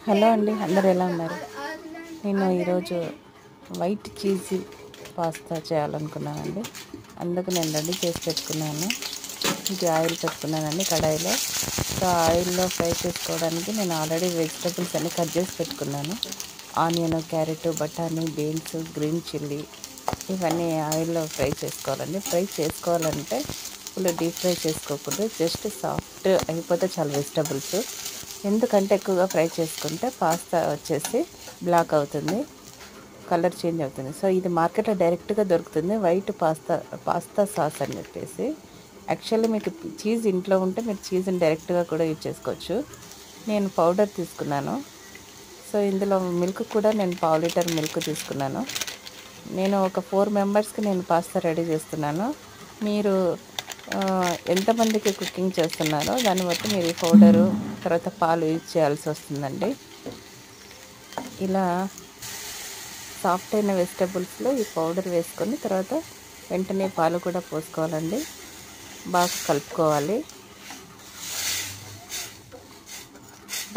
Hello అండి, అందరు ఎలా ఉన్నారు? నేను ఈరోజు వైట్ చీజీ పాస్తా చేయాలనుకున్నానండి. అందుకు నేను రెడీ చేసి పెట్టుకున్నాను. ఇది ఆయిల్ పెట్టుకున్నానండి కడాయిలో. సో ఆయిల్లో ఫ్రై చేసుకోవడానికి నేను ఆల్రెడీ వెజిటబుల్స్ అన్నీ కట్ చేసి పెట్టుకున్నాను. ఆనియన్, క్యారెట్, బఠానీ, బీన్స్, గ్రీన్ చిల్లీ ఇవన్నీ ఆయిల్లో ఫ్రై చేసుకోవాలండి. ఫ్రై చేసుకోవాలంటే ఫుల్ డీప్ ఫ్రై చేసుకోకూడదు, జస్ట్ సాఫ్ట్ అయిపోతే చాలు వెజిటబుల్స్. ఎందుకంటే ఎక్కువగా ఫ్రై చేసుకుంటే పాస్తా వచ్చేసి బ్లాక్ అవుతుంది, కలర్ చేంజ్ అవుతుంది. సో ఇది మార్కెట్లో డైరెక్ట్గా దొరుకుతుంది, వైట్ పాస్తా సాస్ అని చెప్పేసి. యాక్చువల్లీ మీకు చీజ్ ఇంట్లో ఉంటే మీరు చీజ్ని డైరెక్ట్గా కూడా యూజ్ చేసుకోవచ్చు. నేను పౌడర్ తీసుకున్నాను. సో ఇందులో మిల్క్ కూడా నేను 1/2 లీటర్ మిల్క్ తీసుకున్నాను. నేను ఒక 4 మెంబర్స్కి నేను పాస్తా రెడీ చేస్తున్నాను. మీరు ఎంతమందికి కుకింగ్ చేస్తున్నారో దాన్ని బట్టి మీరు ఈ పౌడరు తర్వాత పాలు యూజ్ చేయాల్సి వస్తుందండి. ఇలా సాఫ్ట్ అయిన వెజిటబుల్స్లో ఈ పౌడర్ వేసుకొని తర్వాత వెంటనే పాలు కూడా పోసుకోవాలండి. బాగా కలుపుకోవాలి,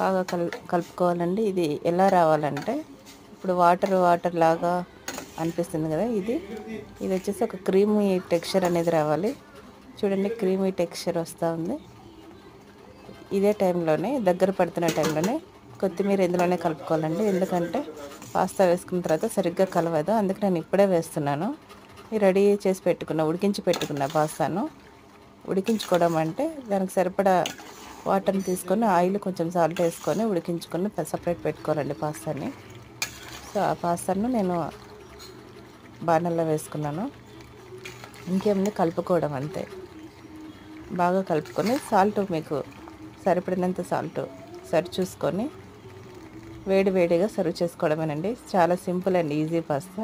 బాగా కలుపుకోవాలండి. ఇది ఎలా రావాలంటే ఇప్పుడు వాటర్ లాగా అనిపిస్తుంది కదా, ఇది వచ్చేసి ఒక క్రీమీ టెక్స్చర్ అనేది రావాలి. చూడండి, క్రీమీ టెక్స్చర్ వస్తూ ఉంది. ఇదే టైంలోనే, దగ్గర పడుతున్న టైంలోనే కొత్తిమీర ఇందులోనే కలుపుకోవాలండి. ఎందుకంటే పాస్తా వేసుకున్న తర్వాత సరిగ్గా కలవదు, అందుకు నేను ఇప్పుడే వేస్తున్నాను. రెడీ చేసి ఉడికించి పెట్టుకున్న పాస్తాను ఉడికించుకోవడం అంటే దానికి సరిపడా వాటర్ని తీసుకొని ఆయిల్ కొంచెం సాల్ట్ వేసుకొని ఉడికించుకొని సపరేట్ పెట్టుకోవాలండి పాస్తాని. సో ఆ పాస్తాను నేను బాణల్లో వేసుకున్నాను. ఇంకేముంది, కలుపుకోవడం అంతే. బాగా కలుపుకొని సాల్ట్ మీకు సరిపడినంత సాల్ట్ సరి చూసుకొని వేడిగా సర్వ్ చేసుకోవడమేనండి. చాలా సింపుల్ అండ్ ఈజీ పాస్తా.